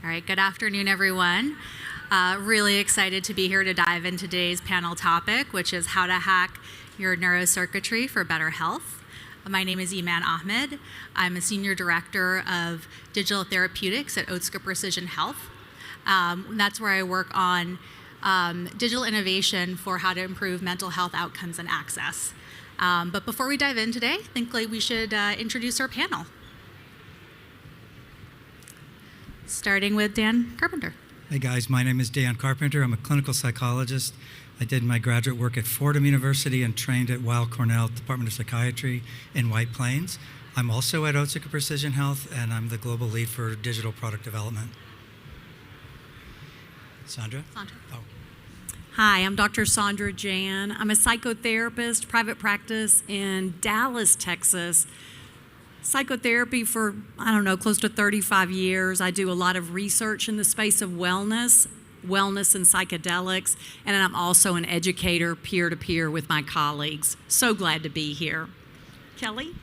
All right, good afternoon, everyone. Really excited to be here to dive into today's panel topic, which is how to hack your neurocircuitry for better health. My name is Iman Ahmed. I'm a Senior Director of Digital Therapeutics at Otsuka Precision Health. That's where I work on digital innovation for how to improve mental health outcomes and access. But before we dive in today, I think we should introduce our panel. Starting with Dan Carpenter. Hey guys, my name is Dan Carpenter. I'm a clinical psychologist. I did my graduate work at Fordham University and trained at Weill Cornell Department of Psychiatry in White Plains. I'm also at Otsuka Precision Health, and I'm the global lead for digital product development. Sandra? Oh. Hi, I'm Dr. Sandra Jan. I'm a psychotherapist, private practice in Dallas, Texas. Psychotherapy for, close to 35 years. I do a lot of research in the space of wellness and psychedelics, and I'm also an educator peer-to-peer with my colleagues. So glad to be here. Kelly?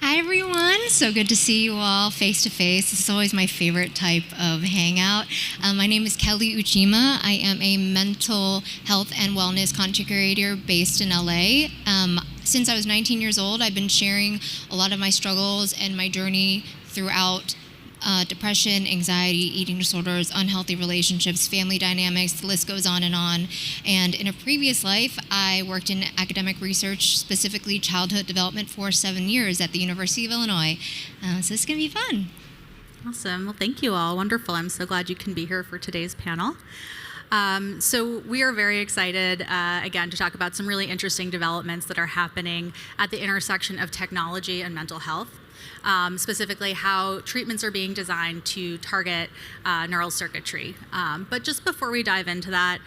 Hi everyone, so good to see you all face to face. This is always my favorite type of hangout. My name is Kelly Uchima. I am a mental health and wellness content creator based in LA. Since I was 19 years old, I've been sharing a lot of my struggles and my journey throughout depression, anxiety, eating disorders, unhealthy relationships, family dynamics, the list goes on. And in a previous life, I worked in academic research, specifically childhood development, for 7 years at the University of Illinois. So this is going to be fun. Awesome. Well, thank you all. Wonderful. I'm so glad you can be here for today's panel. So we are very excited, again, to talk about some really interesting developments that are happening at the intersection of technology and mental health. Specifically how treatments are being designed to target neural circuitry. But just before we dive into that,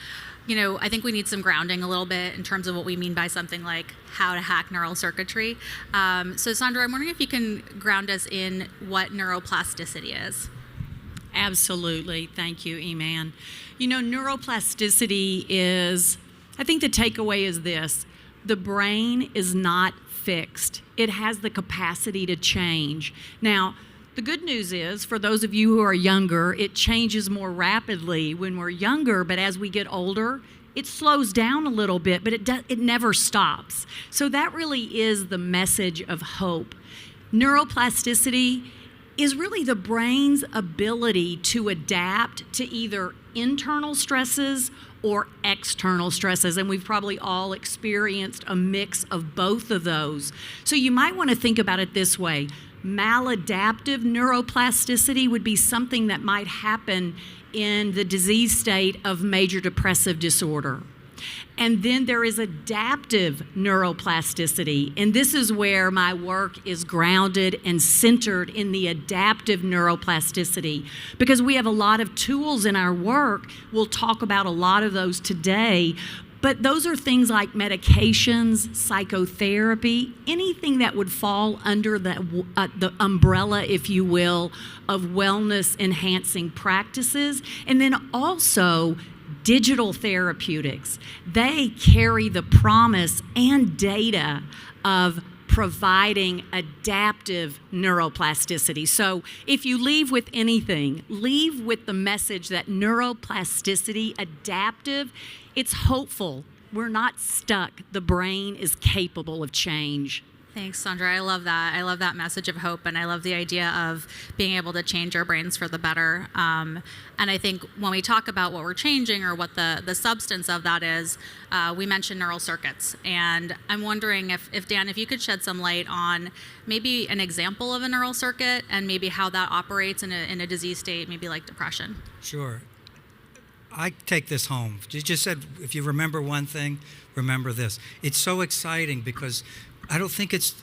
I think we need some grounding a little bit in terms of what we mean by something like how to hack neural circuitry. So Sandra, I'm wondering if you can ground us in what neuroplasticity is. Absolutely. Thank you, Iman. Neuroplasticity is, I think the takeaway is this: the brain is not fixed. It has the capacity to change. Now, the good news is, for those of you who are younger, it changes more rapidly when we're younger, but as we get older, it slows down a little bit, but it never stops. So that really is the message of hope. Neuroplasticity is really the brain's ability to adapt to either internal stresses or external stresses, and we've probably all experienced a mix of both of those. So you might want to think about it this way. Maladaptive neuroplasticity would be something that might happen in the disease state of major depressive disorder. And then there is adaptive neuroplasticity, and this is where my work is grounded and centered in the adaptive neuroplasticity, because we have a lot of tools in our work. We'll talk about a lot of those today, but those are things like medications, psychotherapy, anything that would fall under the umbrella, if you will, of wellness-enhancing practices, and then also digital therapeutics. They carry the promise and data of providing adaptive neuroplasticity. So if you leave with anything, leave with the message that neuroplasticity, adaptive, it's hopeful. We're not stuck. The brain is capable of change. Thanks, Sandra. I love that. I love that message of hope, and I love the idea of being able to change our brains for the better. And I think when we talk about what we're changing or what the substance of that is, we mentioned neural circuits. And I'm wondering if Dan, if you could shed some light on maybe an example of a neural circuit and maybe how that operates in a disease state, maybe like depression. Sure. I take this home. You just said, if you remember one thing, remember this. It's so exciting because I don't think it's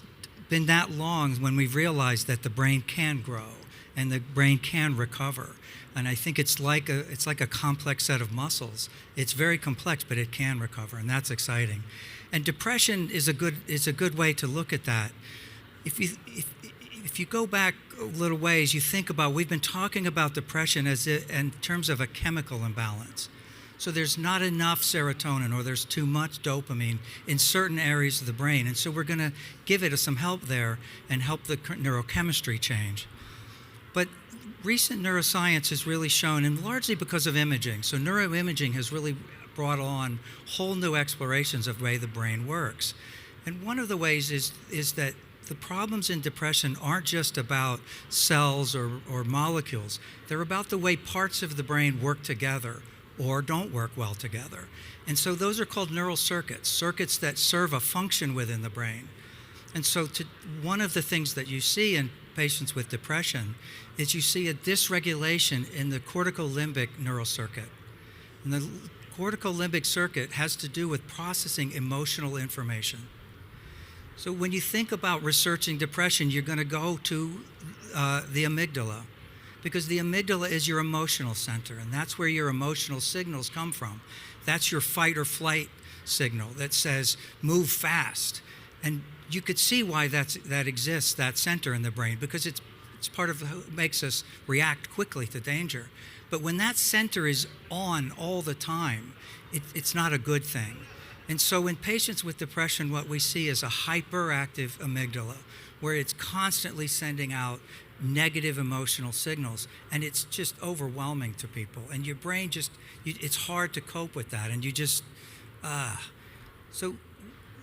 been that long when we've realized that the brain can grow and the brain can recover. And I think it's like a complex set of muscles. It's very complex, but it can recover, and that's exciting. And depression is a good way to look at that. If you go back a little ways, you think about, we've been talking about depression in terms of a chemical imbalance. So there's not enough serotonin, or there's too much dopamine in certain areas of the brain. And so we're going to give it some help there and help the neurochemistry change. But recent neuroscience has really shown, and largely because of imaging, so neuroimaging has really brought on whole new explorations of the way the brain works. And one of the ways is that the problems in depression aren't just about cells or molecules. They're about the way parts of the brain work together or don't work well together. And so those are called neural circuits, circuits that serve a function within the brain. And so one of the things that you see in patients with depression is you see a dysregulation in the corticolimbic neural circuit. And the corticolimbic circuit has to do with processing emotional information. So when you think about researching depression, you're going to go to the amygdala, because the amygdala is your emotional center, and that's where your emotional signals come from. That's your fight or flight signal that says, move fast. And you could see why that exists, that center in the brain, because it's part of what makes us react quickly to danger. But when that center is on all the time, it's not a good thing. And so in patients with depression, what we see is a hyperactive amygdala, where it's constantly sending out negative emotional signals, and it's just overwhelming to people. And your brain it's hard to cope with that, and you just, so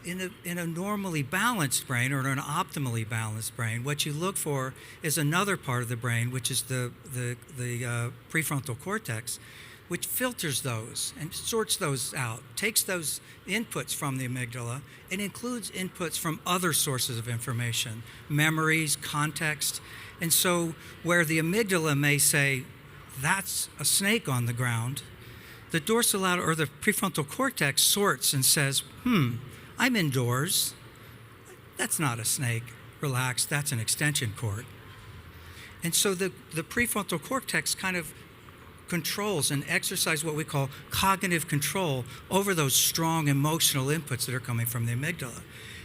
in a normally balanced brain, or in an optimally balanced brain, what you look for is another part of the brain, which is the prefrontal cortex, which filters those and sorts those out, takes those inputs from the amygdala, and includes inputs from other sources of information, memories, context. And so where the amygdala may say, that's a snake on the ground, the dorsolateral, or the prefrontal cortex, sorts and says, I'm indoors. That's not a snake. Relax, that's an extension cord. And so the prefrontal cortex kind of controls and exercise what we call cognitive control over those strong emotional inputs that are coming from the amygdala.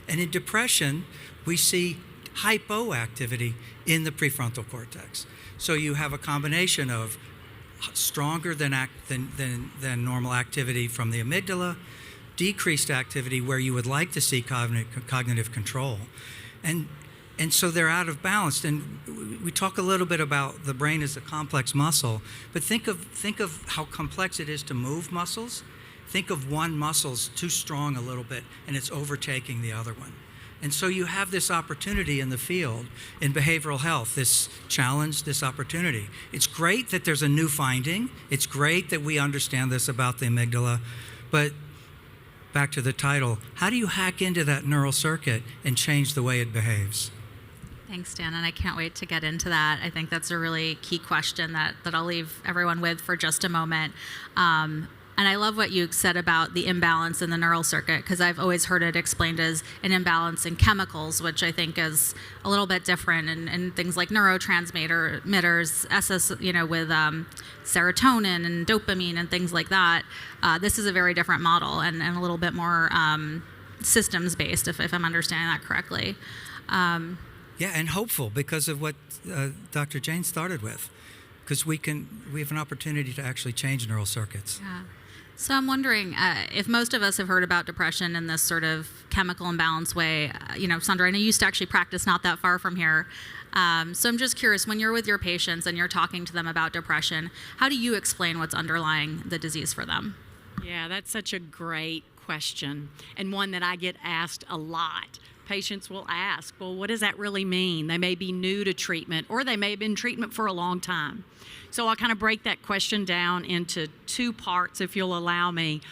And in depression, we see hypoactivity in the prefrontal cortex. So you have a combination of stronger than normal activity from the amygdala, decreased activity where you would like to see cognitive control. And so they're out of balance. And we talk a little bit about the brain as a complex muscle, but think of how complex it is to move muscles. Think of one muscle's too strong a little bit, and it's overtaking the other one. And so you have this opportunity in the field, in behavioral health, this challenge, this opportunity. It's great that there's a new finding. It's great that we understand this about the amygdala, but back to the title, how do you hack into that neural circuit and change the way it behaves? Thanks, Dan, and I can't wait to get into that. I think that's a really key question that I'll leave everyone with for just a moment. And I love what you said about the imbalance in the neural circuit, because I've always heard it explained as an imbalance in chemicals, which I think is a little bit different in things like neurotransmitters, with serotonin and dopamine and things like that. This is a very different model and a little bit more systems-based, if I'm understanding that correctly. Yeah, and hopeful because of what Dr. Jane started with, because we have an opportunity to actually change neural circuits. Yeah. So I'm wondering if most of us have heard about depression in this sort of chemical imbalance way. Sandra, I know you used to actually practice not that far from here. So I'm just curious, when you're with your patients and you're talking to them about depression, how do you explain what's underlying the disease for them? Yeah, that's such a great question, and one that I get asked a lot. Patients will ask, well, what does that really mean? They may be new to treatment, or they may have been in treatment for a long time. So I'll kind of break that question down into two parts, if you'll allow me.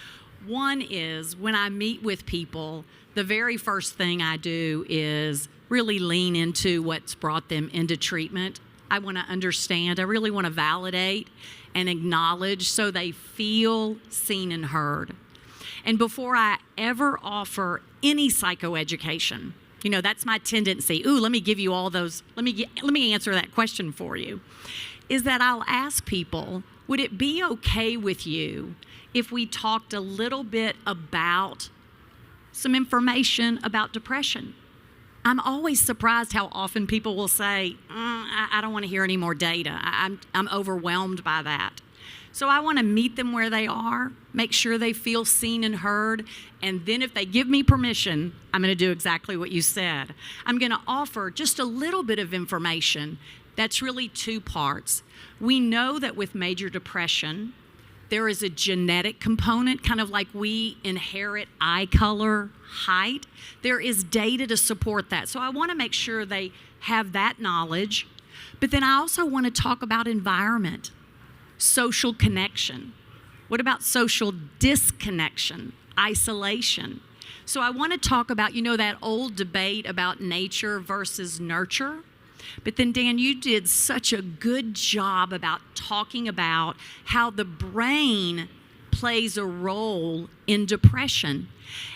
One is, when I meet with people, the very first thing I do is really lean into what's brought them into treatment. I want to understand. I really want to validate and acknowledge so they feel seen and heard. And before I ever offer any psychoeducation, that's my tendency. Let me give you all those. Let me answer that question for you. Is that I'll ask people, would it be okay with you if we talked a little bit about some information about depression? I'm always surprised how often people will say, I don't want to hear any more data. I'm overwhelmed by that. So I want to meet them where they are, make sure they feel seen and heard, and then if they give me permission, I'm going to do exactly what you said. I'm going to offer just a little bit of information That's really two parts. We know that with major depression, there is a genetic component, kind of like we inherit eye color, height. There is data to support that. So I want to make sure they have that knowledge. But then I also want to talk about environment, social connection. What about social disconnection, isolation? So I want to talk about, that old debate about nature versus nurture. But then, Dan, you did such a good job about talking about how the brain plays a role in depression.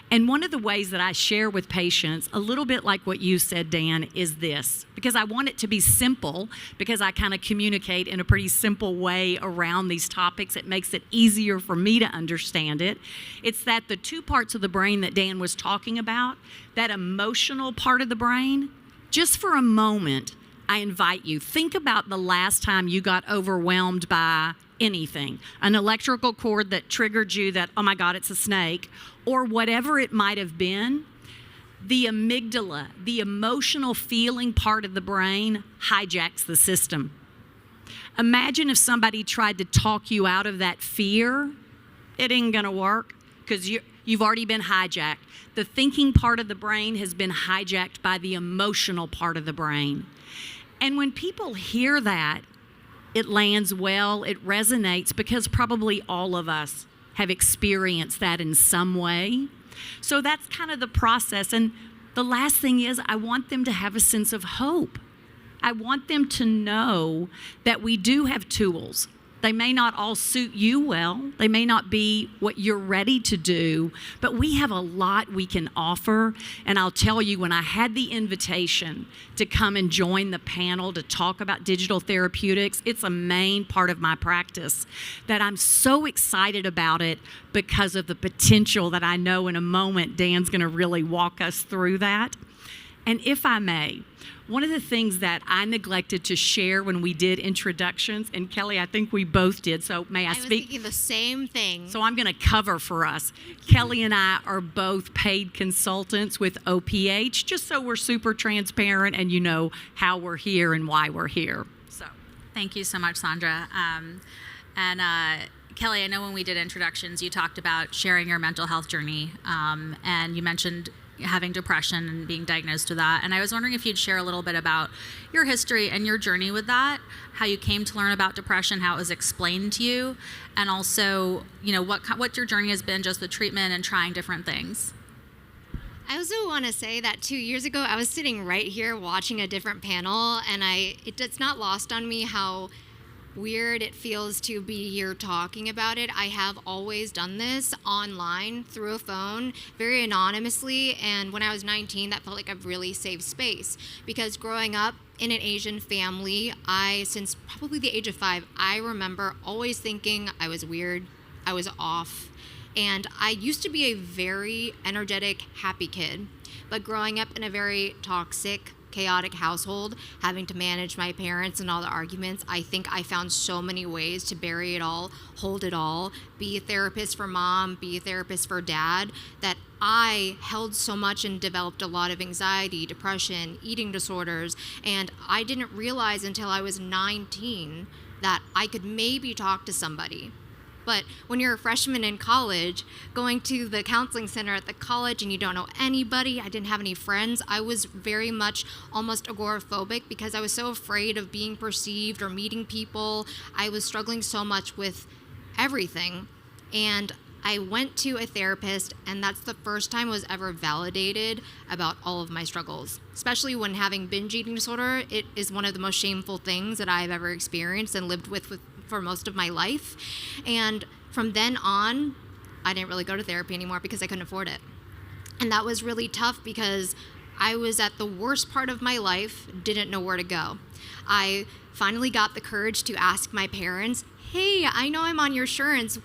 And one of the ways that I share with patients, a little bit like what you said, Dan, is this. Because I want it to be simple, because I kind of communicate in a pretty simple way around these topics. It makes it easier for me to understand it. It's that the two parts of the brain that Dan was talking about, that emotional part of the brain, just for a moment, I invite you, think about the last time you got overwhelmed by anything, an electrical cord that triggered you that, oh my God, it's a snake, or whatever it might have been. The amygdala, the emotional feeling part of the brain, hijacks the system. Imagine if somebody tried to talk you out of that fear. It ain't gonna work, because you've already been hijacked. The thinking part of the brain has been hijacked by the emotional part of the brain. And when people hear that, it lands well, it resonates, because probably all of us have experienced that in some way. So that's kind of the process. And the last thing is, I want them to have a sense of hope. I want them to know that we do have tools. They may not all suit you well. They may not be what you're ready to do, but we have a lot we can offer. And I'll tell you, when I had the invitation to come and join the panel to talk about digital therapeutics, it's a main part of my practice, that I'm so excited about it because of the potential that I know in a moment Dan's going to really walk us through that. And if I may, one of the things that I neglected to share when we did introductions, and Kelly, I think we both did, so may I speak? I was thinking the same thing. So I'm going to cover for us. Kelly and I are both paid consultants with OPH, just so we're super transparent and you know how we're here and why we're here. So, Thank you so much, Sandra. Kelly, I know when we did introductions, you talked about sharing your mental health journey, and you mentioned having depression and being diagnosed with that. And I was wondering if you'd share a little bit about your history and your journey with that, how you came to learn about depression, how it was explained to you, and also, what your journey has been, just the treatment and trying different things. I also want to say that 2 years ago, I was sitting right here watching a different panel, and it's not lost on me how weird it feels to be here talking about it. I have always done this online through a phone, very anonymously, and when I was 19, that felt like a really safe space, because growing up in an Asian family, since probably the age of 5, I remember always thinking I was weird, I was off, and I used to be a very energetic, happy kid, but growing up in a very toxic, chaotic household, having to manage my parents and all the arguments, I think I found so many ways to bury it all, hold it all, be a therapist for mom, be a therapist for dad, that I held so much and developed a lot of anxiety, depression, eating disorders, and I didn't realize until I was 19 that I could maybe talk to somebody. But when you're a freshman in college, going to the counseling center at the college and you don't know anybody, I didn't have any friends, I was very much almost agoraphobic because I was so afraid of being perceived or meeting people. I was struggling so much with everything. And I went to a therapist, and that's the first time I was ever validated about all of my struggles. Especially when having binge eating disorder, it is one of the most shameful things that I've ever experienced and lived with for most of my life. And from then on, I didn't really go to therapy anymore because I couldn't afford it. And that was really tough because I was at the worst part of my life, didn't know where to go. I finally got the courage to ask my parents, hey, I know I'm on your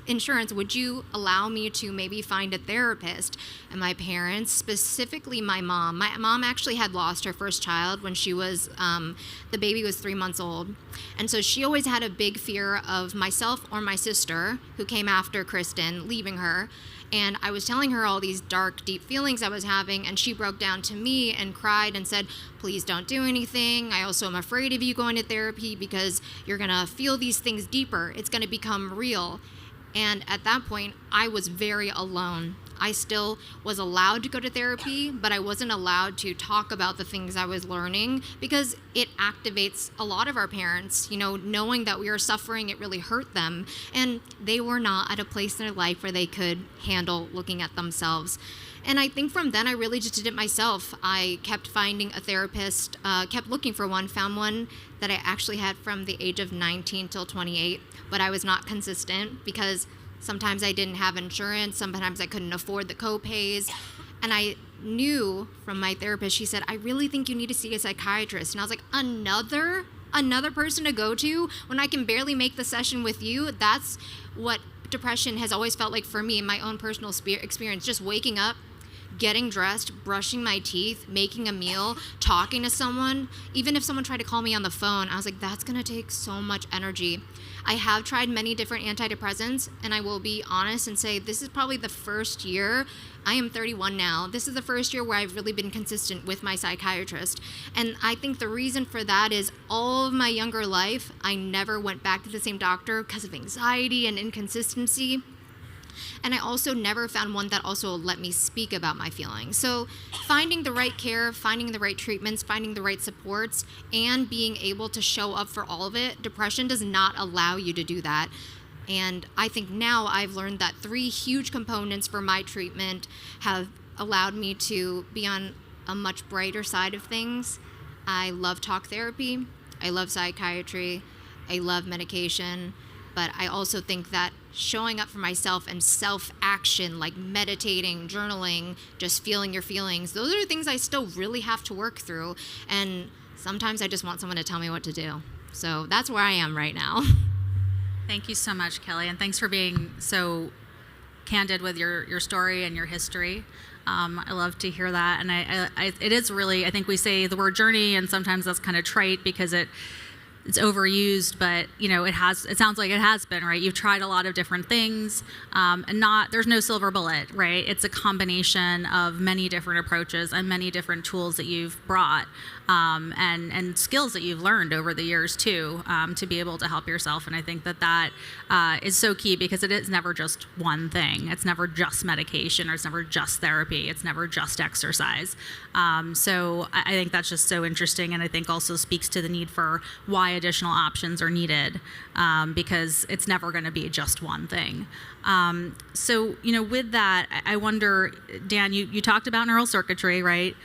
insurance. Would you allow me to maybe find a therapist? And my parents, specifically my mom actually had lost her first child when she was, the baby was 3 months old. And so she always had a big fear of myself or my sister, who came after Kristen, leaving her. And I was telling her all these dark, deep feelings I was having, and she broke down to me and cried and said, please don't do anything. I also am afraid of you going to therapy because you're going to feel these things deeper. It's going to become real. And at that point, I was very alone. I still was allowed to go to therapy, but I wasn't allowed to talk about the things I was learning because it activates a lot of our parents. You know, knowing that we are suffering, it really hurt them. And they were not at a place in their life where they could handle looking at themselves. And I think from then I really just did it myself. I kept finding a therapist, kept looking for one, found one that I actually had from the age of 19 till 28, but I was not consistent because sometimes I didn't have insurance, sometimes I couldn't afford the co-pays. And I knew from my therapist, she said, I really think you need to see a psychiatrist. And I was like, another person to go to when I can barely make the session with you? That's what depression has always felt like for me in my own personal experience, just waking up, getting dressed, brushing my teeth, making a meal, talking to someone. Even if someone tried to call me on the phone, I was like, that's gonna take so much energy. I have tried many different antidepressants, and I will be honest and say this is probably the first year, I am 31 now, this is the first year where I've really been consistent with my psychiatrist. And I think the reason for that is all of my younger life, I never went back to the same doctor because of anxiety and inconsistency. And I also never found one that also let me speak about my feelings. So finding the right care, finding the right treatments, finding the right supports, and being able to show up for all of it, depression does not allow you to do that. And I think now I've learned that 3 huge components for my treatment have allowed me to be on a much brighter side of things. I love talk therapy, I love psychiatry, I love medication, but I also think that showing up for myself and self-action, like meditating, journaling, just feeling your feelings, those are things I still really have to work through. And sometimes I just want someone to tell me what to do. So that's where I am right now. Thank you so much, Kelly, and thanks for being so candid with your story and your history. I love to hear that, and it is really, I think we say the word journey, and sometimes that's kind of trite because it's overused, but it sounds like it has been, right? You've tried a lot of different things, and there's no silver bullet, right? It's a combination of many different approaches and many different tools that you've brought, and skills that you've learned over the years too, to be able to help yourself. And I think that is so key because it is never just one thing. It's never just medication, or it's never just therapy. It's never just exercise. So I think that's just so interesting, and I think also speaks to the need for why additional options are needed, because it's never going to be just one thing. So with that, I wonder, Dan, you talked about neurocircuitry, right?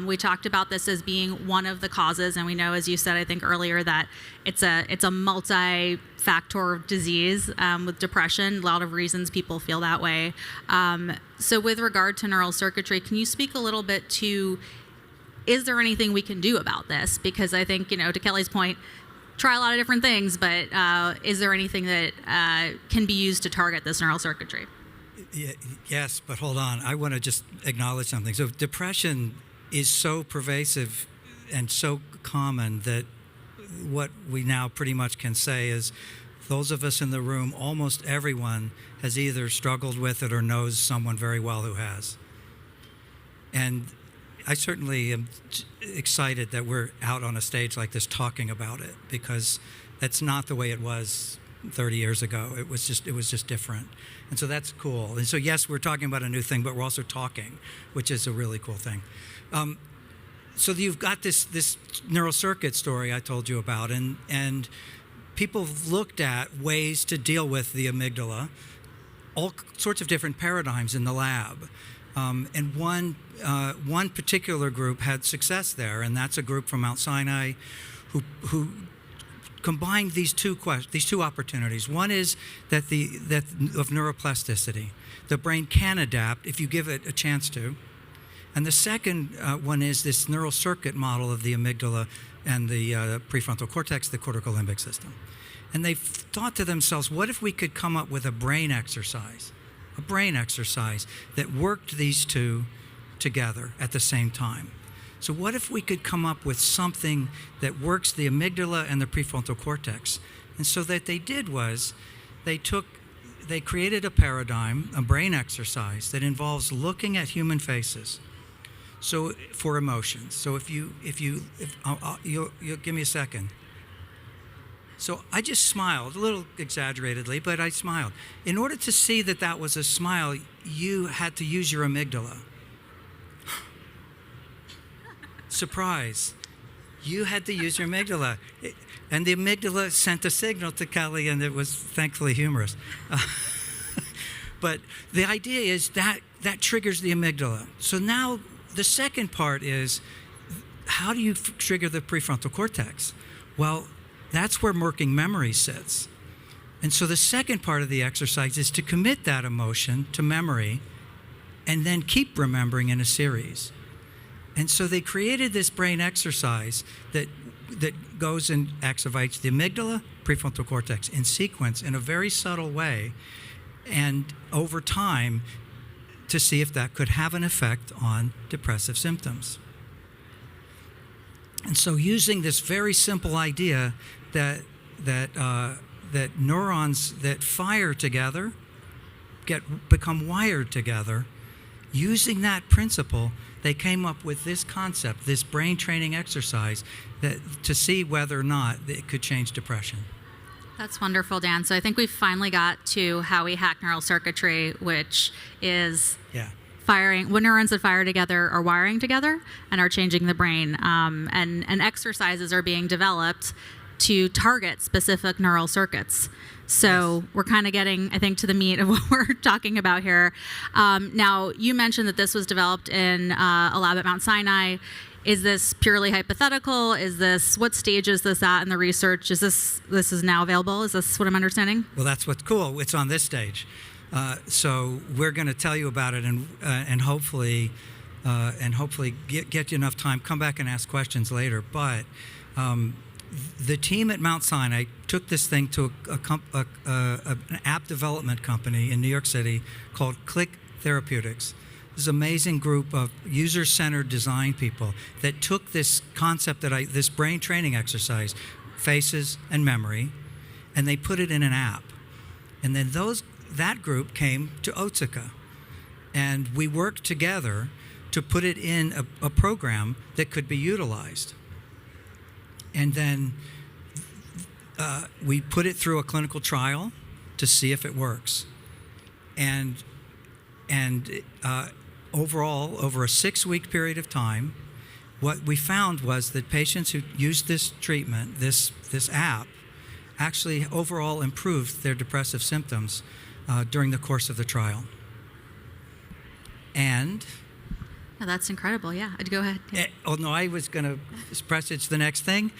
We talked about this as being one of the causes, and we know, as you said, I think earlier, that it's a multi-factor disease with depression. A lot of reasons people feel that way. So with regard to neurocircuitry, can you speak a little bit to, is there anything we can do about this? Because I think, to Kelly's point, try a lot of different things, but is there anything that can be used to target this neurocircuitry? Yes, but hold on. I want to just acknowledge something. So depression is so pervasive and so common that what we now pretty much can say is those of us in the room, almost everyone has either struggled with it or knows someone very well who has. And I certainly am excited that we're out on a stage like this talking about it, because that's not the way it was 30 years ago. It was just different. And so that's cool. And so yes, we're talking about a new thing, but we're also talking, which is a really cool thing. So you've got this neurocircuit story I told you about, and people have looked at ways to deal with the amygdala, all sorts of different paradigms in the lab. And one particular group had success there, and that's a group from Mount Sinai who combined these two opportunities. One is that of neuroplasticity. The brain can adapt if you give it a chance to. And the second one is this neural circuit model of the amygdala and the prefrontal cortex, the cortical limbic system. And they thought to themselves, what if we could come up with a brain exercise that worked these two together at the same time? So what if we could come up with something that works the amygdala and the prefrontal cortex? And so what they did was they created a paradigm, a brain exercise that involves looking at human faces. So for emotions. So you'll give me a second. So I just smiled, a little exaggeratedly, but I smiled. In order to see that that was a smile, you had to use your amygdala. Surprise. You had to use your amygdala. And the amygdala sent a signal to Kelly, and it was thankfully humorous. But the idea is that triggers the amygdala. So now the second part is, how do you trigger the prefrontal cortex? Well, that's where working memory sits. And so the second part of the exercise is to commit that emotion to memory and then keep remembering in a series. And so they created this brain exercise that goes and activates the amygdala, prefrontal cortex in sequence in a very subtle way, and over time to see if that could have an effect on depressive symptoms. And so using this very simple idea that neurons that fire together become wired together, using that principle, they came up with this concept, this brain training exercise, to see whether or not it could change depression. That's wonderful, Dan. So I think we finally got to how we hack neural circuitry, which is firing. When neurons that fire together are wiring together and are changing the brain. And exercises are being developed to target specific neural circuits. So we're kind of getting, I think, to the meat of what we're talking about here. Now, you mentioned that this was developed in a lab at Mount Sinai. Is this purely hypothetical? What stage is this at in the research? This is now available? Is this what I'm understanding? Well, that's what's cool. It's on this stage. So we're going to tell you about it and hopefully get you enough time. Come back and ask questions later. But the team at Mount Sinai took this thing to an app development company in New York City called Click Therapeutics. This amazing group of user-centered design people that took this concept, this brain training exercise, faces and memory, and they put it in an app. And then that group came to Otsuka, and we worked together to put it in a program that could be utilized. And then we put it through a clinical trial to see if it works. And overall, over a 6-week period of time, what we found was that patients who used this treatment, this app, actually overall improved their depressive symptoms during the course of the trial. And that's incredible. Yeah, go ahead. Oh no, I was going to presage the next thing,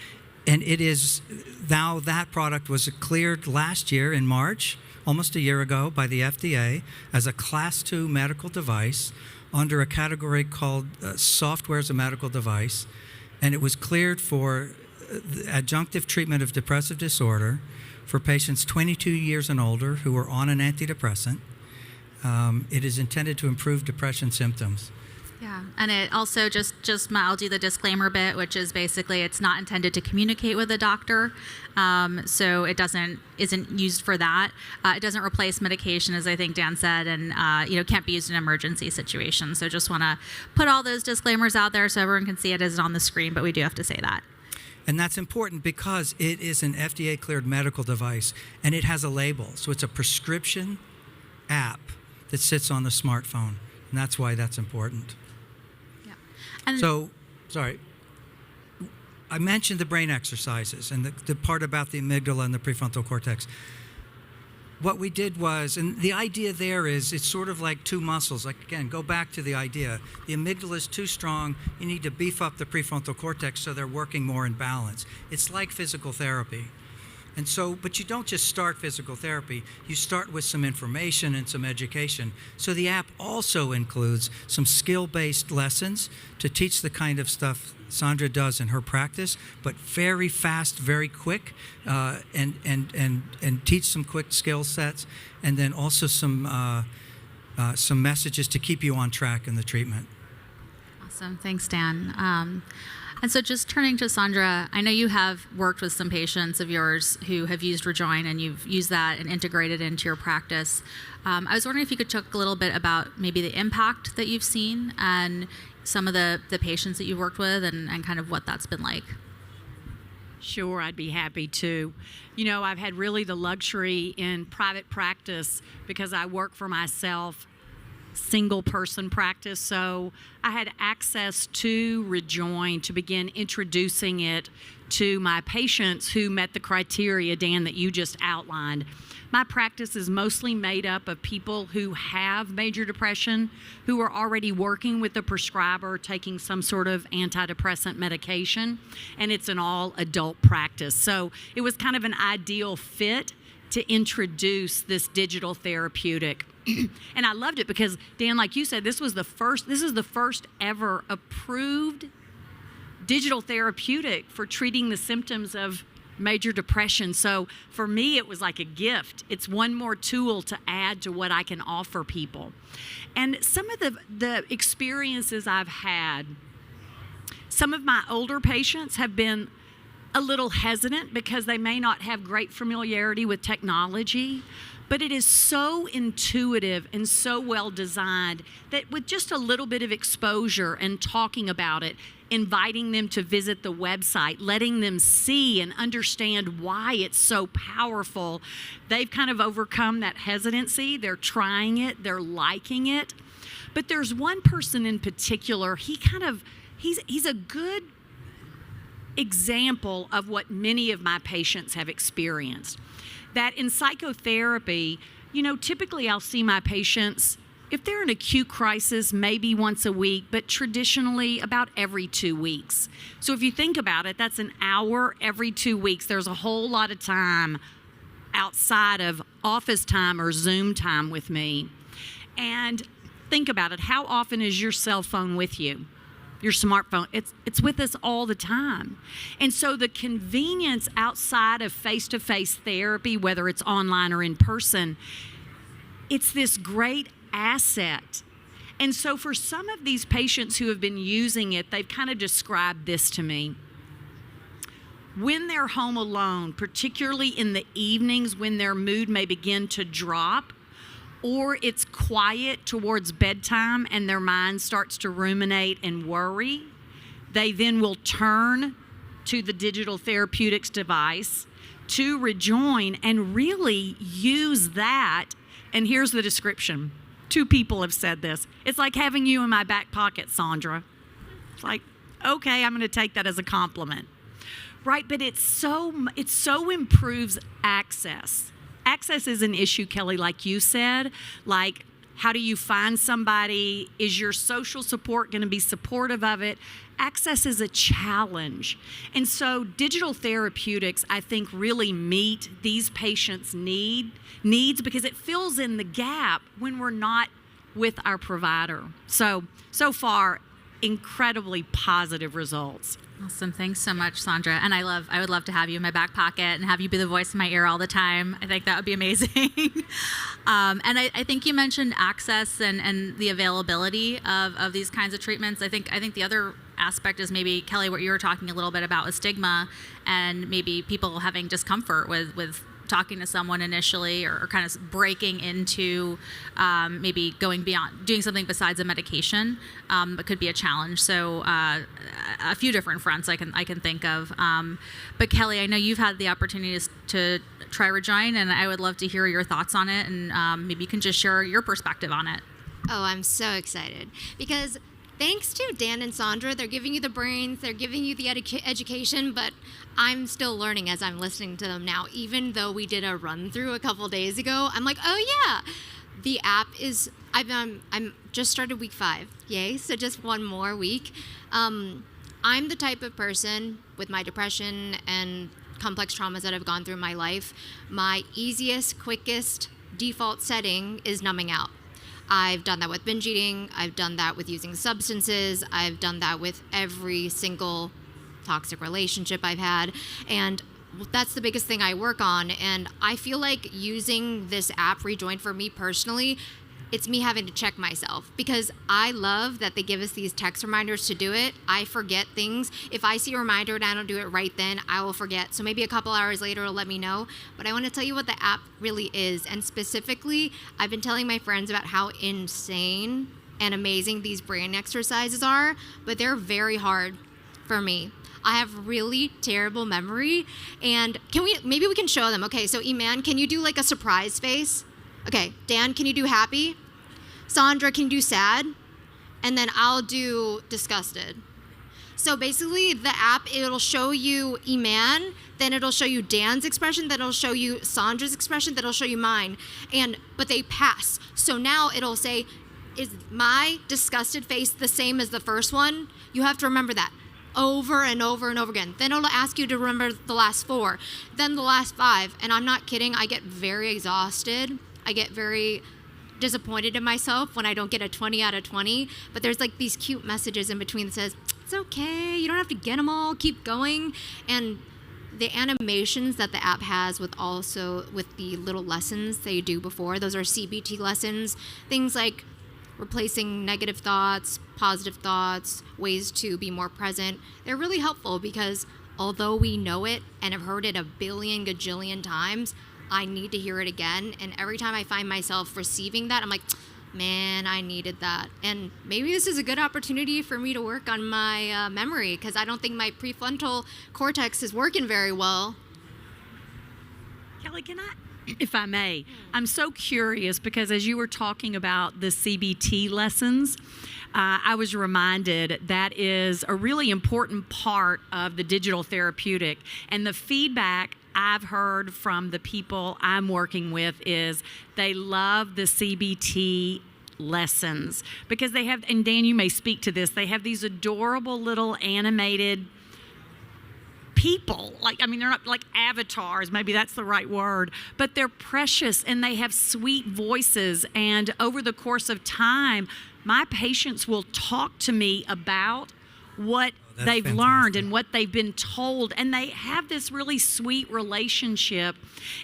and it is now that product was cleared last year in March, almost a year ago, by the FDA as a Class 2 medical device under a category called software as a medical device, and it was cleared for adjunctive treatment of depressive disorder for patients 22 years and older who are on an antidepressant. It is intended to improve depression symptoms. Yeah, and it also I'll do the disclaimer bit, which is basically it's not intended to communicate with a doctor, so it isn't used for that. It doesn't replace medication, as I think Dan said, and can't be used in emergency situations. So just want to put all those disclaimers out there so everyone can see it as on the screen, but we do have to say that. And that's important because it is an FDA-cleared medical device, and it has a label. So it's a prescription app that sits on the smartphone, and that's why that's important. And sorry, I mentioned the brain exercises and the part about the amygdala and the prefrontal cortex. What we did was, and the idea there is, it's sort of like two muscles. Like, again, go back to the idea. The amygdala is too strong. You need to beef up the prefrontal cortex so they're working more in balance. It's like physical therapy. And so, but you don't just start physical therapy. You start with some information and some education. So the app also includes some skill-based lessons to teach the kind of stuff Sandra does in her practice, but very fast, very quick, and teach some quick skill sets, and then also some messages to keep you on track in the treatment. Awesome, thanks, Dan. And so just turning to Sandra, I know you have worked with some patients of yours who have used Rejoyn, and you've used that and integrated it into your practice. I was wondering if you could talk a little bit about maybe the impact that you've seen and some of the patients that you've worked with and kind of what that's been like? Sure, I'd be happy to. You know, I've had really the luxury in private practice because I work for myself, single person practice. So I had access to Rejoyn to begin introducing it to my patients who met the criteria, Dan, that you just outlined. My practice is mostly made up of people who have major depression, who are already working with a prescriber, taking some sort of antidepressant medication, and it's an all-adult practice. So it was kind of an ideal fit to introduce this digital therapeutic. And I loved it because, Dan, like you said, this is the first ever approved digital therapeutic for treating the symptoms of major depression. So for me, it was like a gift. It's one more tool to add to what I can offer people. And some of the experiences I've had, some of my older patients have been a little hesitant because they may not have great familiarity with technology, but it is so intuitive and so well designed that with just a little bit of exposure and talking about it, inviting them to visit the website, letting them see and understand why it's so powerful, they've kind of overcome that hesitancy. They're trying it, they're liking it. But there's one person in particular, he's a good example of what many of my patients have experienced. That in psychotherapy, you know, typically I'll see my patients, if they're in acute crisis, maybe once a week, but traditionally about every 2 weeks. So if you think about it, that's an hour every 2 weeks. There's a whole lot of time outside of office time or Zoom time with me. And think about it. How often is your cell phone with you? Your smartphone, it's with us all the time. And so the convenience outside of face-to-face therapy, whether it's online or in person, it's this great asset. And so for some of these patients who have been using it, they've kind of described this to me. When they're home alone, particularly in the evenings when their mood may begin to drop, or it's quiet towards bedtime and their mind starts to ruminate and worry, they then will turn to the digital therapeutics device, to Rejoyn, and really use that. And here's the description. 2 people have said this. It's like having you in my back pocket, Sandra. It's like, okay, I'm going to take that as a compliment. Right, but it so improves access. Access is an issue, Kelly, like you said. Like, how do you find somebody? Is your social support going to be supportive of it? Access is a challenge. And so digital therapeutics, I think, really meet these patients' needs because it fills in the gap when we're not with our provider. So far, incredibly positive results. Awesome. Thanks so much, Sandra. And I would love to have you in my back pocket and have you be the voice in my ear all the time. I think that would be amazing. And I think you mentioned access and the availability of these kinds of treatments. I think the other aspect is maybe, Kelly, what you were talking a little bit about with stigma and maybe people having discomfort with talking to someone initially or kind of breaking into maybe going beyond, doing something besides a medication that could be a challenge. So a few different fronts I can think of. But Kelly, I know you've had the opportunity to try Rejoyn, and I would love to hear your thoughts on it, and maybe you can just share your perspective on it. Oh, I'm so excited because thanks to Dan and Sandra, they're giving you the brains, they're giving you the education, but I'm still learning as I'm listening to them now. Even though we did a run through a couple days ago, I'm like, oh yeah, the app is. I'm just started week 5, yay! So just one more week. I'm the type of person with my depression and complex traumas that I've gone through in my life. My easiest, quickest default setting is numbing out. I've done that with binge eating. I've done that with using substances. I've done that with every single toxic relationship I've had. And that's the biggest thing I work on. And I feel like using this app, Rejoyn, for me personally, it's me having to check myself because I love that they give us these text reminders to do it. I forget things. If I see a reminder and I don't do it right then, I will forget. So maybe a couple hours later it'll let me know. But I want to tell you what the app really is. And specifically, I've been telling my friends about how insane and amazing these brain exercises are, but they're very hard for me. I have really terrible memory, and maybe we can show them. Okay, so Iman, can you do like a surprise face? Okay, Dan, can you do happy? Sandra, can you do sad? And then I'll do disgusted. So basically the app, it'll show you Iman, then it'll show you Dan's expression, then it'll show you Sandra's expression, then it'll show you mine. But they pass. So now it'll say, is my disgusted face the same as the first one? You have to remember that over and over and over again. Then it'll ask you to remember the last 4, then the last 5. And I'm not kidding, I get very exhausted. I get very disappointed in myself when I don't get a 20 out of 20. But there's like these cute messages in between that says, it's okay, you don't have to get them all, keep going. And the animations that the app has with the little lessons they do before, those are CBT lessons, things like replacing negative thoughts, positive thoughts, ways to be more present. They're really helpful because although we know it and have heard it a billion gajillion times, I need to hear it again. And every time I find myself receiving that, I'm like, man, I needed that. And maybe this is a good opportunity for me to work on my memory, because I don't think my prefrontal cortex is working very well. Kelly, can I, if I may, I'm so curious because as you were talking about the CBT lessons, I was reminded that is a really important part of the digital therapeutic. And the feedback I've heard from the people I'm working with is they love the CBT lessons because they have, and Dan, you may speak to this, they have these adorable little animated people. They're not like avatars, maybe that's the right word, but they're precious and they have sweet voices. And over the course of time, my patients will talk to me about what they've learned and what they've been told, and they have this really sweet relationship.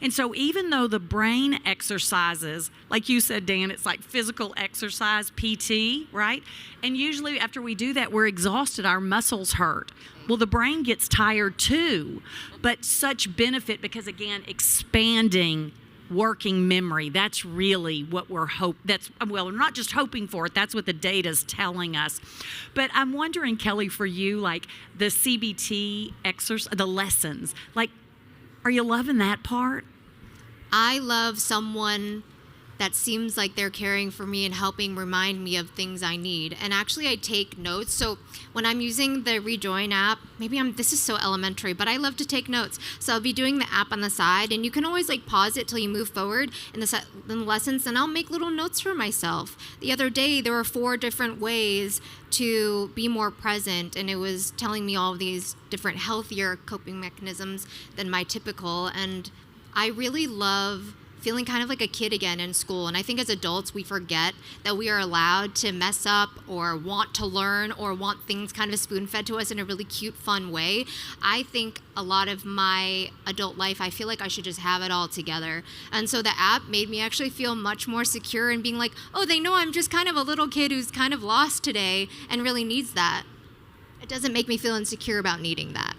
And so even though the brain exercises, like you said, Dan, it's like physical exercise, PT, right? And usually after we do that, we're exhausted, our muscles hurt. Well, the brain gets tired too, but such benefit because, again, expanding working memory, that's really what we're we're not just hoping for it, that's what the data's telling us. But I'm wondering, Kelly, for you, like the CBT exercise, the lessons, like, are you loving that part? I love someone that seems like they're caring for me and helping remind me of things I need. And actually I take notes. So when I'm using the Rejoyn app, this is so elementary, but I love to take notes. So I'll be doing the app on the side, and you can always like pause it till you move forward in the lessons, and I'll make little notes for myself. The other day, there were 4 different ways to be more present, and it was telling me all of these different healthier coping mechanisms than my typical. And I really love feeling kind of like a kid again in school. And I think as adults, we forget that we are allowed to mess up or want to learn or want things kind of spoon-fed to us in a really cute, fun way. I think a lot of my adult life, I feel like I should just have it all together. And so the app made me actually feel much more secure in being like, oh, they know I'm just kind of a little kid who's kind of lost today and really needs that. It doesn't make me feel insecure about needing that.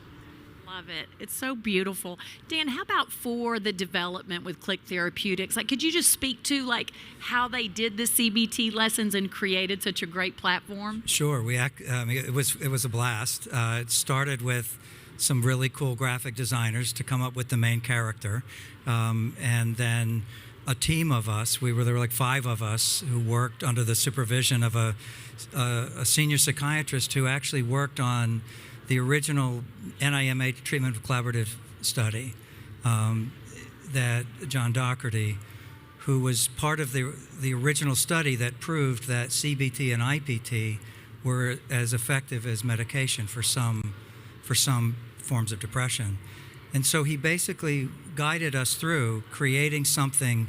Love it. It's so beautiful. Dan, how about for the development with Click Therapeutics? Like, could you just speak to like how they did the CBT lessons and created such a great platform? Sure. It was a blast. It started with some really cool graphic designers to come up with the main character, and then a team of us. There were like 5 of us who worked under the supervision of a senior psychiatrist who actually worked on the original NIMH treatment of collaborative study, that John Doherty, who was part of the original study that proved that CBT and IPT were as effective as medication for some forms of depression. And so he basically guided us through creating something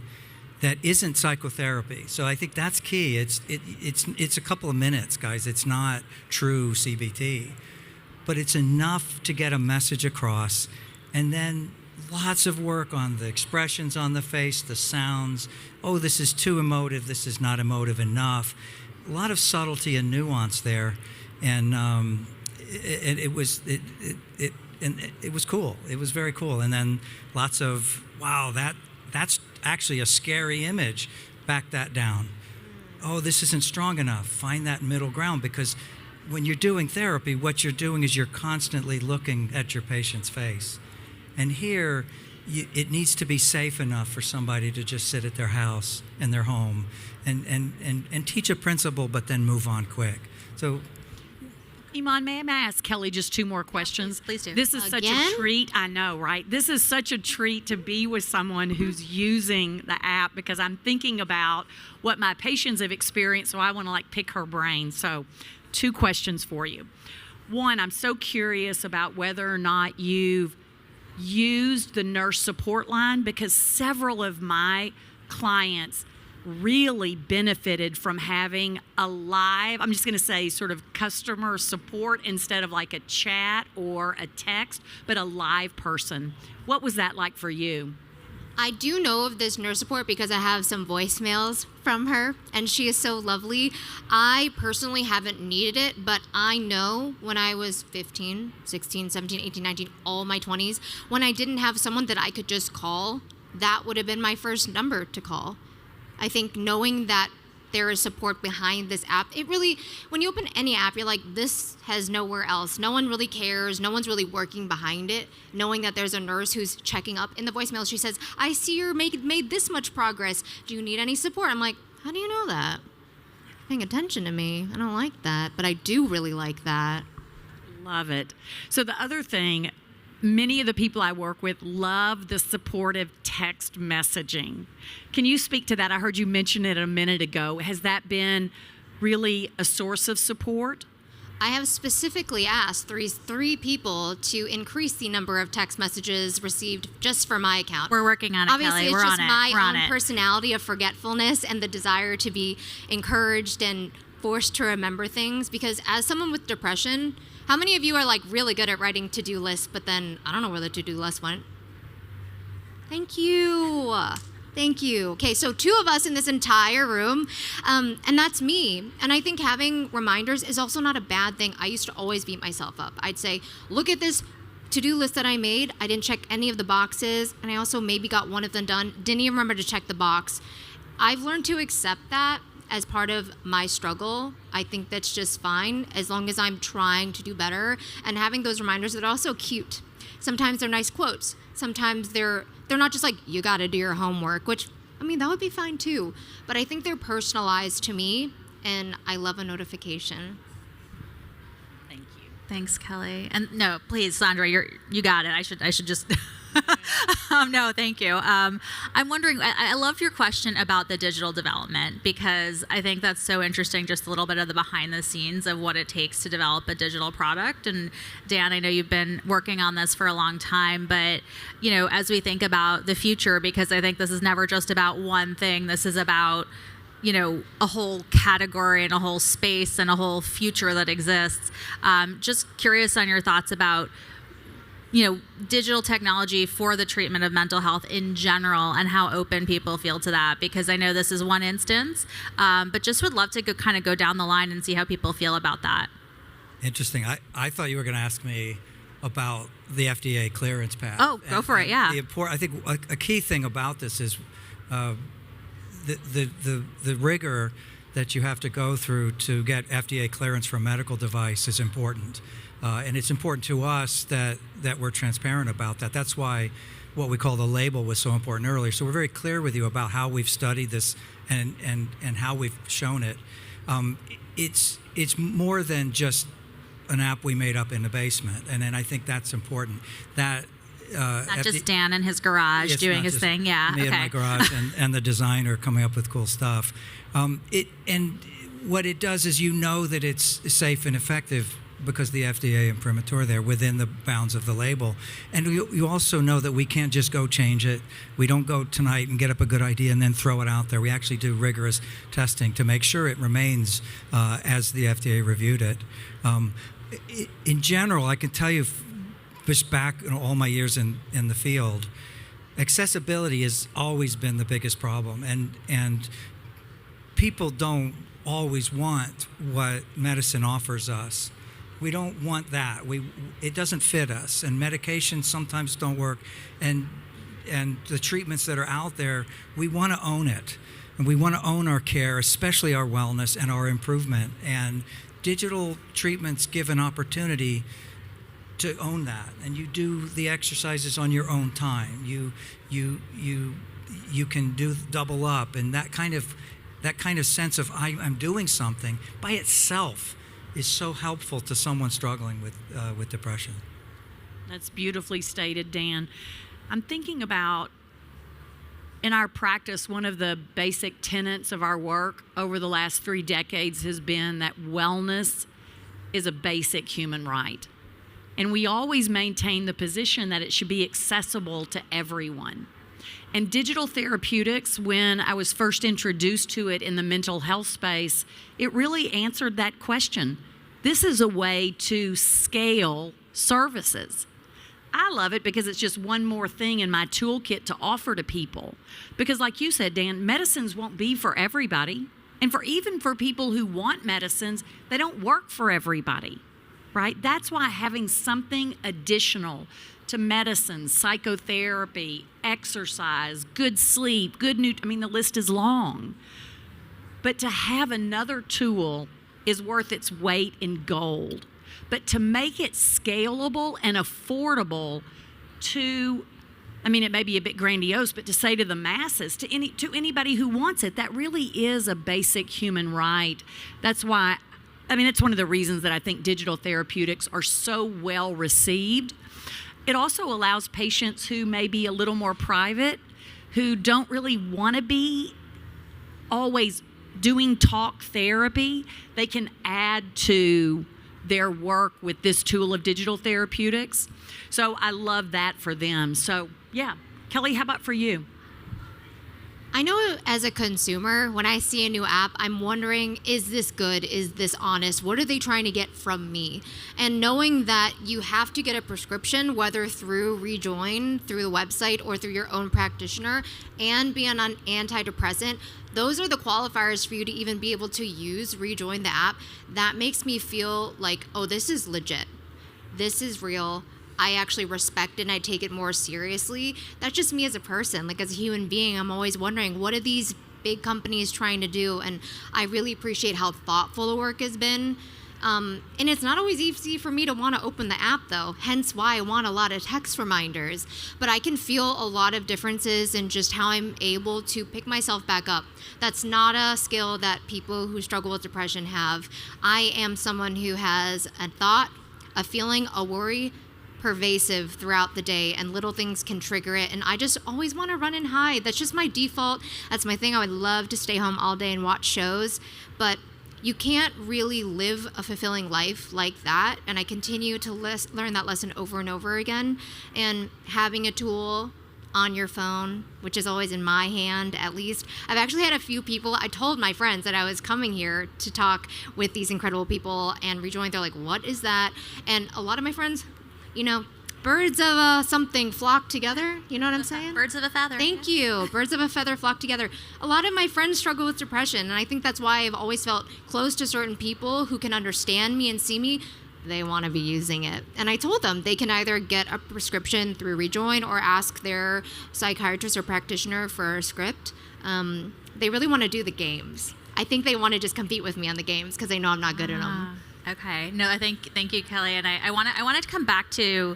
that isn't psychotherapy. So I think that's key. It's a couple of minutes, guys. It's not true CBT. But it's enough to get a message across, and then lots of work on the expressions on the face, the sounds. Oh, this is too emotive. This is not emotive enough. A lot of subtlety and nuance there, and it was cool. It was very cool. And then lots of wow, that's actually a scary image. Back that down. oh, this isn't strong enough. Find that middle ground, because when you're doing therapy, what you're doing is you're constantly looking at your patient's face. And here, it needs to be safe enough for somebody to just sit at their house and their home and teach a principle, but then move on quick. So, Iman, may I ask Kelly just 2 more questions? Please do. This is such a treat. I know, right? This is such a treat to be with someone who's using the app, because I'm thinking about what my patients have experienced, so I want to pick her brain. So 2 questions for you. One, I'm so curious about whether or not you've used the nurse support line, because several of my clients really benefited from having a live, I'm just going to say sort of customer support instead of like a chat or a text, but a live person. What was that like for you? I do know of this nurse support because I have some voicemails from her, and she is so lovely. I personally haven't needed it, but I know when I was 15, 16, 17, 18, 19, all my 20s, when I didn't have someone that I could just call, that would have been my first number to call. I think knowing that there is support behind this app, it really, when you open any app, you're like, this has nowhere else. No one really cares. No one's really working behind it. Knowing that there's a nurse who's checking up. In the voicemail, she says, I see you're made this much progress. Do you need any support? I'm like, how do you know that? You're paying attention to me. I don't like that, but I do really like that. Love it. So the other thing, many of the people I work with love the supportive text messaging. Can you speak to that? I heard you mention it a minute ago. Has that been really a source of support? I have specifically asked three people to increase the number of text messages received just for my account. We're working on it, Obviously, Kelly. it's just my We're on own it. personality of forgetfulness and the desire to be encouraged and forced to remember things. Because as someone with depression, how many of you are really good at writing to-do lists, but then I don't know where the to-do list went? Thank you. Thank you. Okay, so 2 of us in this entire room, and that's me. And I think having reminders is also not a bad thing. I used to always beat myself up. I'd say, look at this to-do list that I made. I didn't check any of the boxes, and I also maybe got one of them done. Didn't even remember to check the box. I've learned to accept that as part of my struggle. I think that's just fine as long as I'm trying to do better. And having those reminders that are also cute. Sometimes they're nice quotes. Sometimes they're not just like, you gotta do your homework, which, I mean, that would be fine too. But I think they're personalized to me, and I love a notification. Thank you. Thanks, Kelly. And no, please, Sandra, you got it. I should just. No, thank you. I'm wondering, I loved your question about the digital development, because I think that's so interesting, just a little bit of the behind the scenes of what it takes to develop a digital product. And Dan, I know you've been working on this for a long time, but as we think about the future, because I think this is never just about one thing, this is about a whole category and a whole space and a whole future that exists. Just curious on your thoughts about digital technology for the treatment of mental health in general, and how open people feel to that, because I know this is one instance, but just would love to go down the line and see how people feel about that. Interesting. I thought you were going to ask me about the FDA clearance path. Oh, go for it, yeah. I think a key thing about this is the rigor that you have to go through to get FDA clearance for a medical device is important. And it's important to us that we're transparent about that. That's why what we call the label was so important earlier. So we're very clear with you about how we've studied this and how we've shown it. It's more than just an app we made up in the basement, and I think that's important. That not just Dan in his garage doing his thing, yeah. Me in my garage and the designer coming up with cool stuff. And what it does is that it's safe and effective, because the FDA imprimatur there within the bounds of the label. And you also know that we can't just go change it. We don't go tonight and get up a good idea and then throw it out there. We actually do rigorous testing to make sure it remains as the FDA reviewed it. In general, I can tell you, just back in all my years in the field, accessibility has always been the biggest problem. And people don't always want what medicine offers us. We don't want that. It doesn't fit us, and medications sometimes don't work, and the treatments that are out there, we want to own it. And we want to own our care, especially our wellness and our improvement. And digital treatments give an opportunity to own that. And you do the exercises on your own time. You can do double up, and that kind of sense of I'm doing something by itself is so helpful to someone struggling with depression. That's beautifully stated, Dan. I'm thinking about, in our practice, one of the basic tenets of our work over the last 3 decades has been that wellness is a basic human right. And we always maintain the position that it should be accessible to everyone. And digital therapeutics, when I was first introduced to it in the mental health space, it really answered that question. This is a way to scale services. I love it because it's just one more thing in my toolkit to offer to people. Because like you said, Dan, medicines won't be for everybody. And even for people who want medicines, they don't work for everybody, right? That's why having something additional to medicine, psychotherapy, exercise, good sleep, the list is long. But to have another tool is worth its weight in gold. But to make it scalable and affordable to, it may be a bit grandiose, but to say to the masses, to anybody who wants it, that really is a basic human right. That's why, it's one of the reasons that I think digital therapeutics are so well received. It also allows patients who may be a little more private, who don't really want to be always doing talk therapy, they can add to their work with this tool of digital therapeutics. So I love that for them. So yeah, Kelly, how about for you? I know as a consumer, when I see a new app, I'm wondering, is this good? Is this honest? What are they trying to get from me? And knowing that you have to get a prescription, whether through Rejoyn, through the website, or through your own practitioner, and be on an antidepressant, those are the qualifiers for you to even be able to use Rejoyn, the app. That makes me feel like, oh, this is legit. This is real. I actually respect it and I take it more seriously. That's just me as a person. Like, as a human being, I'm always wondering, what are these big companies trying to do? And I really appreciate how thoughtful the work has been. And it's not always easy for me to want to open the app, though, hence why I want a lot of text reminders. But I can feel a lot of differences in just how I'm able to pick myself back up. That's not a skill that people who struggle with depression have. I am someone who has a thought, a feeling, a worry, pervasive throughout the day, and little things can trigger it, and I just always want to run and hide. That's just my default. That's my thing. I would love to stay home all day and watch shows, but you can't really live a fulfilling life like that, and I continue to learn that lesson over and over again. And having a tool on your phone, which is always in my hand at least. I've actually had a few people, I told my friends that I was coming here to talk with these incredible people and Rejoyn. They're like, what is that? And a lot of my friends, birds of something flock together. You know what I'm saying? Birds of a feather. Thank you. Birds of a feather flock together. A lot of my friends struggle with depression, and I think that's why I've always felt close to certain people who can understand me and see me. They want to be using it. And I told them they can either get a prescription through Rejoyn or ask their psychiatrist or practitioner for a script. They really want to do the games. I think they want to just compete with me on the games because they know I'm not good at them. Okay. No, thank you, Kelly. And I wanted to come back to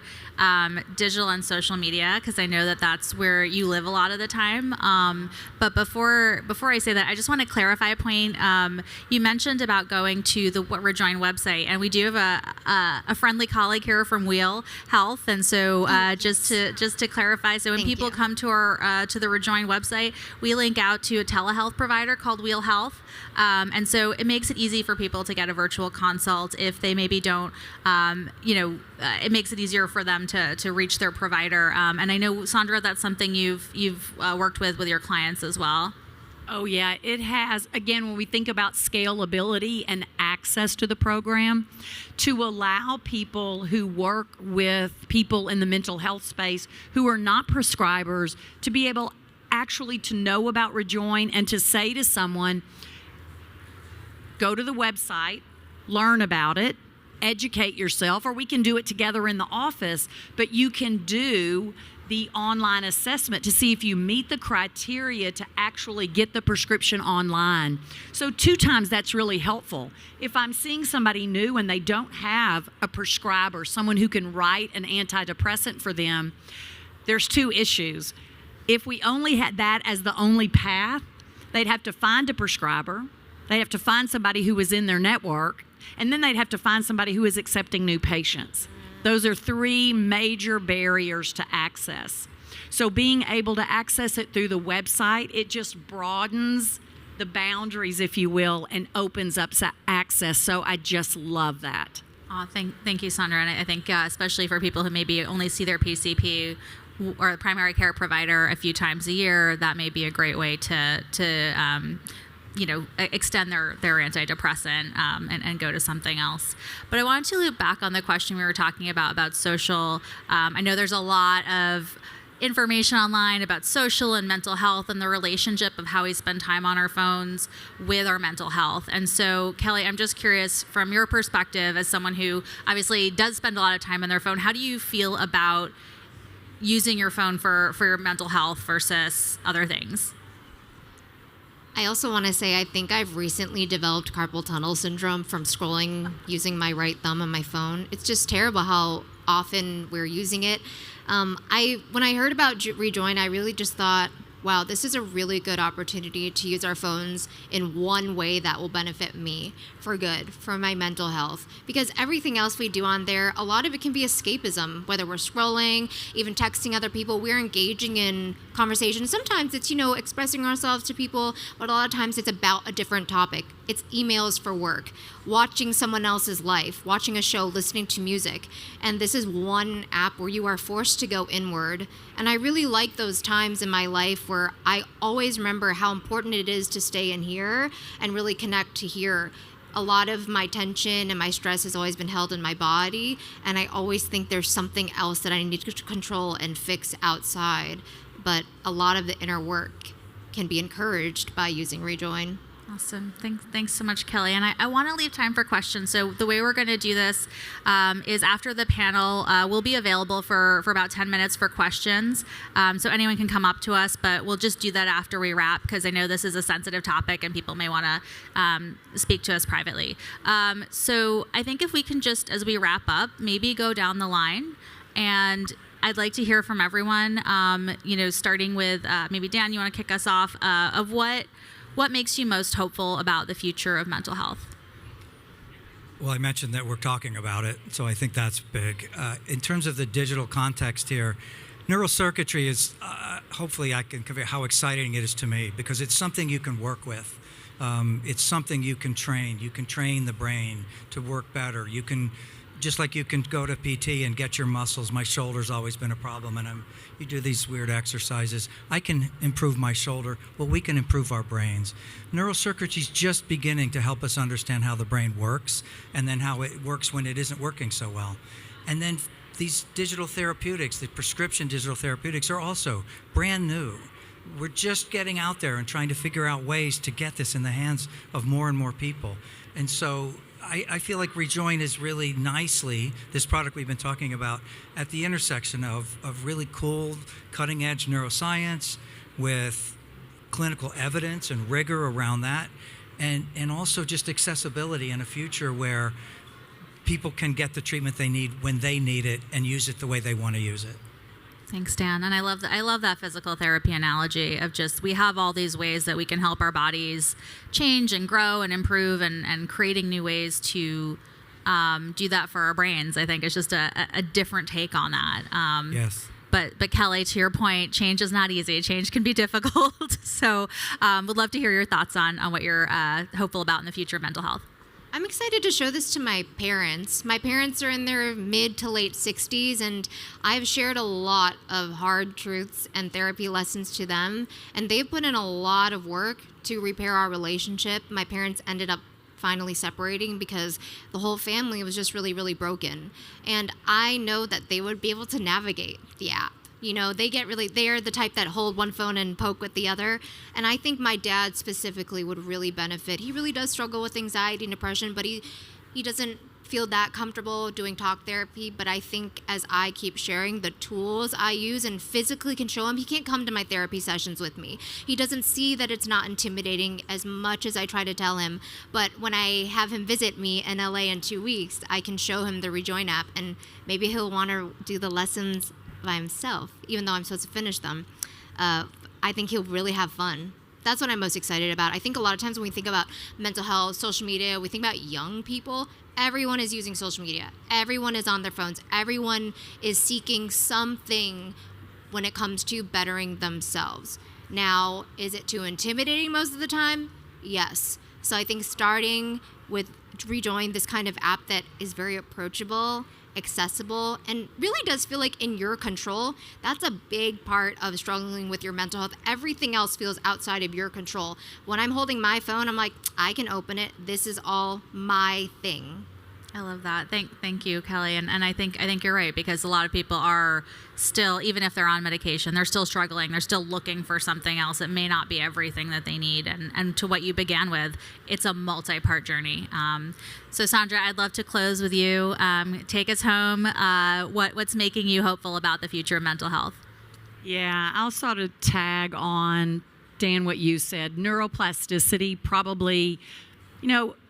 digital and social media because I know that that's where you live a lot of the time. But before I say that, I just want to clarify a point. You mentioned about going to the Rejoyn website, and we do have a friendly colleague here from Wheel Health, and so just to clarify, so when people come to our to the Rejoyn website, we link out to a telehealth provider called Wheel Health, and so it makes it easy for people to get a virtual consult if they maybe don't, it makes it easier for them to reach their provider. And I know, Sandra, that's something you've worked with your clients as well. Oh, yeah, it has. Again, when we think about scalability and access to the program, to allow people who work with people in the mental health space who are not prescribers to be able actually to know about Rejoyn and to say to someone, go to the website, learn about it, educate yourself, or we can do it together in the office, but you can do the online assessment to see if you meet the criteria to actually get the prescription online. So 2 times that's really helpful. If I'm seeing somebody new and they don't have a prescriber, someone who can write an antidepressant for them, there's 2 issues. If we only had that as the only path, they'd have to find a prescriber, they'd have to find somebody who was in their network, and then they'd have to find somebody who is accepting new patients. Those are 3 major barriers to access. So being able to access it through the website, it just broadens the boundaries, if you will, and opens up access. So I just love that. Oh, thank you, Sandra. And I think especially for people who maybe only see their PCP or a primary care provider a few times a year, that may be a great way to extend their antidepressant and go to something else. But I wanted to loop back on the question we were talking about social. I know there's a lot of information online about social and mental health and the relationship of how we spend time on our phones with our mental health. And so, Kelly, I'm just curious, from your perspective as someone who obviously does spend a lot of time on their phone, how do you feel about using your phone for your mental health versus other things? I also want to say I think I've recently developed carpal tunnel syndrome from scrolling using my right thumb on my phone. It's just terrible how often we're using it. When I heard about Rejoyn, I really just thought, wow, this is a really good opportunity to use our phones in one way that will benefit me for good, for my mental health. Because everything else we do on there, a lot of it can be escapism, whether we're scrolling, even texting other people, we're engaging in conversation. Sometimes it's, expressing ourselves to people, but a lot of times it's about a different topic. It's emails for work, watching someone else's life, watching a show, listening to music. And this is one app where you are forced to go inward. And I really like those times in my life where I always remember how important it is to stay in here and really connect to here. A lot of my tension and my stress has always been held in my body, and I always think there's something else that I need to control and fix outside. But a lot of the inner work can be encouraged by using Rejoyn. Awesome. Thanks so much, Kelly. And I want to leave time for questions. So the way we're going to do this is after the panel, we'll be available for about 10 minutes for questions. So anyone can come up to us, but we'll just do that after we wrap, because I know this is a sensitive topic and people may want to speak to us privately. So I think if we can just, as we wrap up, maybe go down the line, and I'd like to hear from everyone, starting with maybe Dan, you want to kick us off, of what makes you most hopeful about the future of mental health? Well, I mentioned that we're talking about it, so I think that's big. In terms of the digital context here, neurocircuitry is, hopefully I can convey how exciting it is to me, because it's something you can work with. It's something you can train. You can train the brain to work better. You can, just like you can go to PT and get your muscles. My shoulder's always been a problem, and you do these weird exercises. I can improve my shoulder. Well, we can improve our brains. Neurocircuitry is just beginning to help us understand how the brain works, and then how it works when it isn't working so well. And then these digital therapeutics, the prescription digital therapeutics, are also brand new. We're just getting out there and trying to figure out ways to get this in the hands of more and more people. And so I feel like Rejoyn is really nicely, this product we've been talking about, at the intersection of really cool, cutting-edge neuroscience with clinical evidence and rigor around that, and also just accessibility in a future where people can get the treatment they need when they need it and use it the way they want to use it. Thanks, Dan. And I love that physical therapy analogy of just, we have all these ways that we can help our bodies change and grow and improve, and creating new ways to do that for our brains. I think it's just a different take on that. Yes. But Kelly, to your point, change is not easy. Change can be difficult. So would love to hear your thoughts on what you're hopeful about in the future of mental health. I'm excited to show this to my parents. My parents are in their mid to late 60s, and I've shared a lot of hard truths and therapy lessons to them, and they've put in a lot of work to repair our relationship. My parents ended up finally separating because the whole family was just really, really broken. And I know that they would be able to navigate the app. They're the type that hold one phone and poke with the other. And I think my dad specifically would really benefit. He really does struggle with anxiety and depression, but he doesn't feel that comfortable doing talk therapy, but I think as I keep sharing the tools I use and physically can show him, he can't come to my therapy sessions with me. He doesn't see that it's not intimidating as much as I try to tell him. But when I have him visit me in LA in 2 weeks, I can show him the Rejoyn app, and maybe he'll want to do the lessons by himself, even though I'm supposed to finish them. I think he'll really have fun. That's what I'm most excited about. I think a lot of times when we think about mental health, social media, we think about young people. Everyone is using social media. Everyone is on their phones. Everyone is seeking something when it comes to bettering themselves. Now, is it too intimidating most of the time? Yes. So I think starting with Rejoyn, this kind of app that is very approachable, accessible, and really does feel like in your control, that's a big part of struggling with your mental health. Everything else feels outside of your control. When I'm holding my phone, I'm like, I can open it. This is all my thing. I love that. Thank you, Kelly. And I think you're right, because a lot of people are still, even if they're on medication, they're still struggling. They're still looking for something else. It may not be everything that they need. And to what you began with, it's a multi-part journey. So Sandra, I'd love to close with you. Take us home. What's making you hopeful about the future of mental health? Yeah, I'll sort of tag on, Dan, what you said. Neuroplasticity, probably,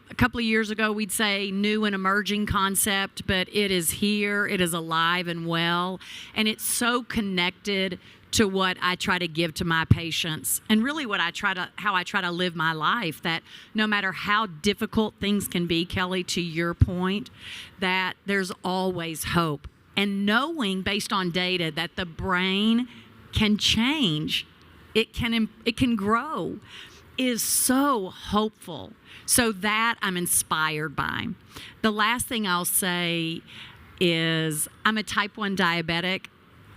a couple of years ago, we'd say new and emerging concept, but it is here, it is alive and well, and it's so connected to what I try to give to my patients, and really how I try to live my life, that no matter how difficult things can be, Kelly, to your point, that there's always hope. And knowing, based on data, that the brain can change, it can grow, is so hopeful. So that I'm inspired by. The last thing I'll say is I'm a type 1 diabetic.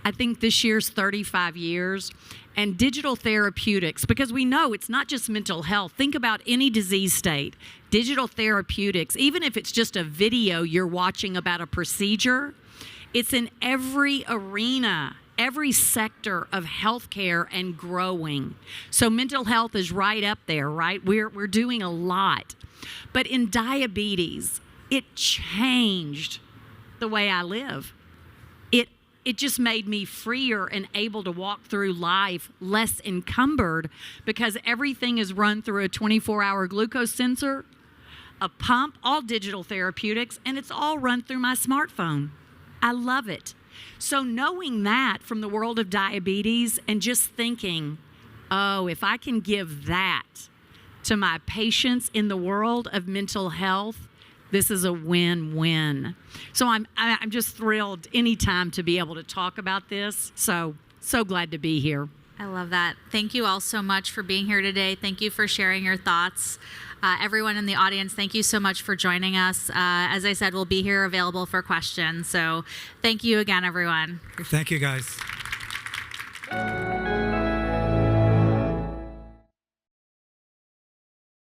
I think this year's 35 years. And digital therapeutics, because we know it's not just mental health. Think about any disease state. Digital therapeutics, even if it's just a video you're watching about a procedure, it's in every arena, every sector of healthcare, and growing. So mental health is right up there, right? We're doing a lot. But in diabetes, it changed the way I live. It just made me freer and able to walk through life less encumbered, because everything is run through a 24-hour glucose sensor, a pump, all digital therapeutics, and it's all run through my smartphone. I love it. So knowing that from the world of diabetes, and just thinking, oh, if I can give that to my patients in the world of mental health, this is a win-win. So I'm just thrilled anytime to be able to talk about this. So glad to be here. I love that. Thank you all so much for being here today. Thank you for sharing your thoughts. Everyone in the audience, thank you so much for joining us. As I said, we'll be here available for questions. So thank you again, everyone. Thank you, guys.